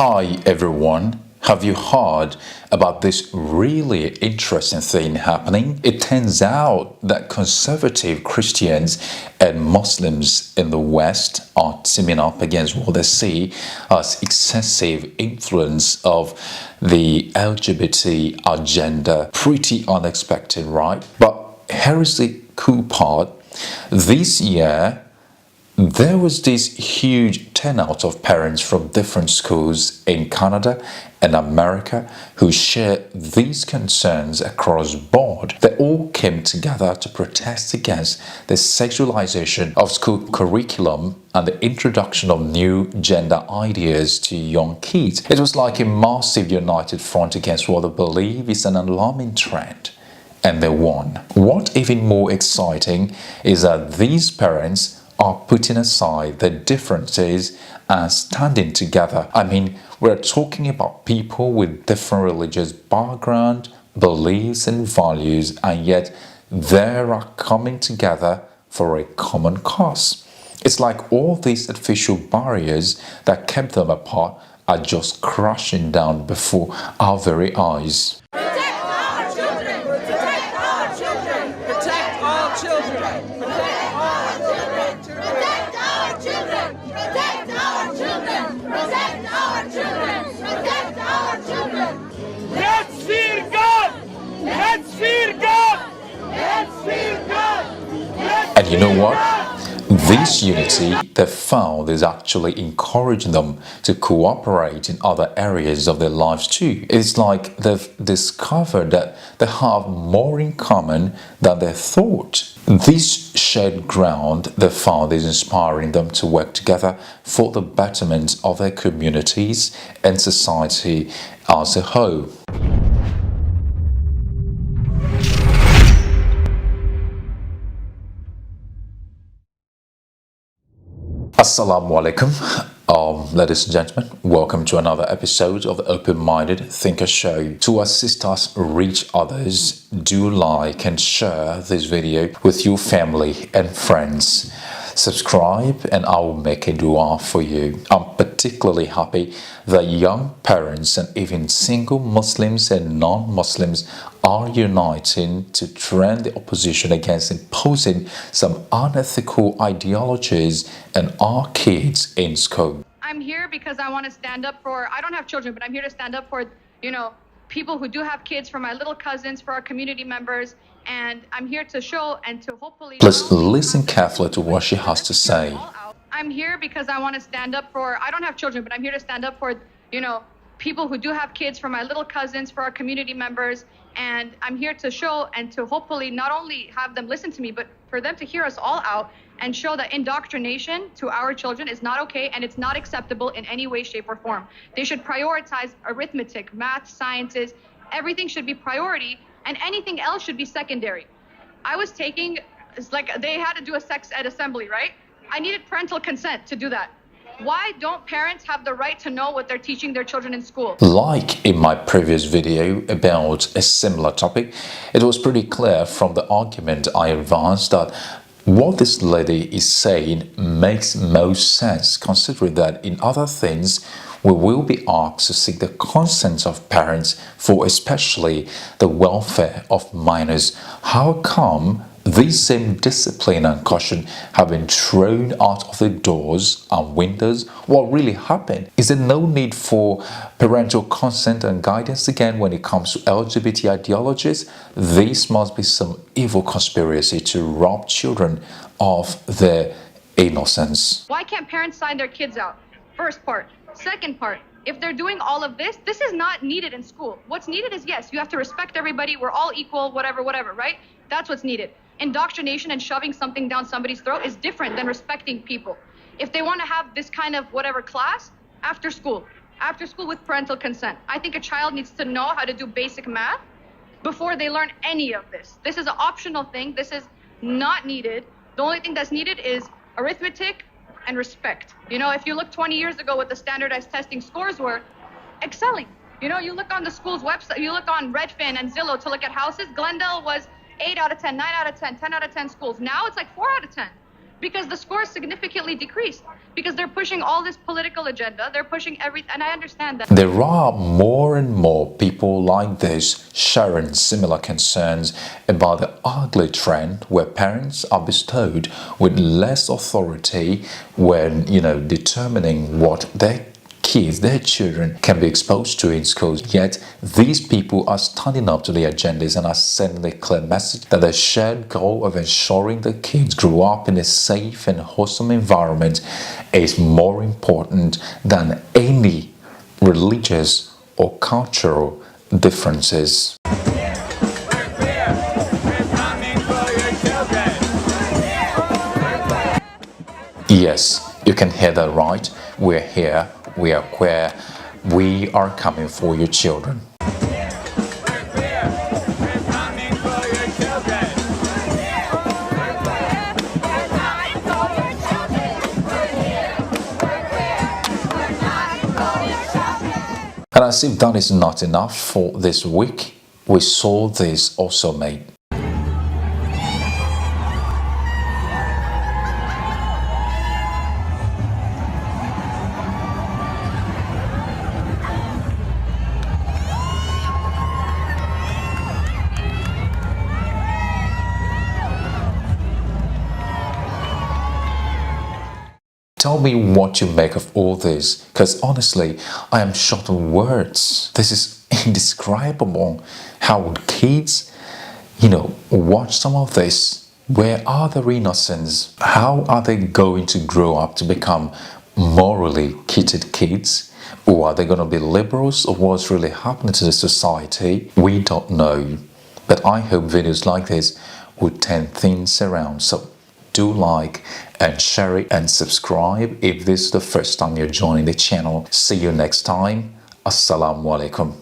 Hi everyone, have you heard about this really interesting thing happening? It turns out that conservative Christians and Muslims in the West are teaming up against what they see as excessive influence of the LGBT agenda. Pretty unexpected, right? But here is the cool part. This year, there was this huge turnout of parents from different schools in Canada and America who share these concerns across board. They all came together to protest against the sexualization of school curriculum and the introduction of new gender ideas to young kids. It was like a massive united front against what they believe is an alarming trend. And they won. What even more exciting is that these parents are putting aside their differences and standing together. I mean, we're talking about people with different religious background, beliefs and values, and yet they are coming together for a common cause. It's like all these artificial barriers that kept them apart are just crashing down before our very eyes. Protect our children! Protect our children! Protect all children! Protect all children! Protect our children! Protect our children! Protect our children! Protect our children! Let's fear God! Let's fear God! Let's fear God! And you know what? This unity they found is actually encouraging them to cooperate in other areas of their lives too. It's like they've discovered that they have more in common than they thought. This shared ground they found is inspiring them to work together for the betterment of their communities and society as a whole. Assalamu alaikum, ladies and gentlemen. Welcome to another episode of the Open-Minded Thinker Show. To assist us reach others, do like and share this video with your family and friends. Subscribe and I will make a dua for you. I'm particularly happy that young parents and even single Muslims and non-Muslims are uniting to trend the opposition against imposing some unethical ideologies on our kids in school. I'm here because I want to stand up for, I don't have children, but I'm here to stand up for, people who do have kids, for my little cousins, for our community members. And I'm here to show and to hopefully... Please listen carefully to what she has to say. I'm here because I want to stand up for, I don't have children, but I'm here to stand up for, people who do have kids, for my little cousins, for our community members. And I'm here to show and to hopefully not only have them listen to me, but for them to hear us all out and show that indoctrination to our children is not okay and it's not acceptable in any way, shape, or form. They should prioritize arithmetic, math, sciences. Everything should be priority and anything else should be secondary. I was taking, it's like they had to do a sex ed assembly, right? I needed parental consent to do that. Why don't parents have the right to know what they're teaching their children in school? Like in my previous video about a similar topic, it was pretty clear from the argument I advanced that what this lady is saying makes most sense, considering that in other things we will be asked to seek the consent of parents for especially the welfare of minors. How come these same discipline and caution have been thrown out of the doors and windows? What really happened? Is there no need for parental consent and guidance again when it comes to LGBT ideologies? This must be some evil conspiracy to rob children of their innocence. Why can't parents sign their kids out? First part. Second part, if they're doing all of this, this is not needed in school. What's needed is, yes, you have to respect everybody. We're all equal, whatever, right? That's what's needed. Indoctrination and shoving something down somebody's throat is different than respecting people. If they want to have this kind of whatever class, after school with parental consent. I think a child needs to know how to do basic math before they learn any of this. This is an optional thing. This is not needed. The only thing that's needed is arithmetic and respect. If you look 20 years ago what the standardized testing scores were, excelling. You look on the school's website, you look on Redfin and Zillow to look at houses, Glendale was 8 out of 10, 9 out of 10, 10 out of 10 schools. Now it's like 4 out of 10. because the score is significantly decreased, because they're pushing all this political agenda, they're pushing everything, and I understand that. There are more and more people like this sharing similar concerns about the ugly trend where parents are bestowed with less authority when, determining what their kids, their children can be exposed to in schools. Yet these people are standing up to the agendas and are sending a clear message that the shared goal of ensuring that kids grow up in a safe and wholesome environment is more important than any religious or cultural differences. Yes, you can hear that right. We're here, we are queer, we are coming for your children. And as if that is not enough for this week, we saw this also made. Tell me what you make of all this, because honestly, I am short of words. This is indescribable. How would kids, watch some of this? Where are their innocence? How are they going to grow up to become morally kitted kids? Or are they going to be liberals? Or what's really happening to the society? We don't know. But I hope videos like this would turn things around. So do like and share it and subscribe if this is the first time you're joining the channel. See you next time. Assalamu alaikum.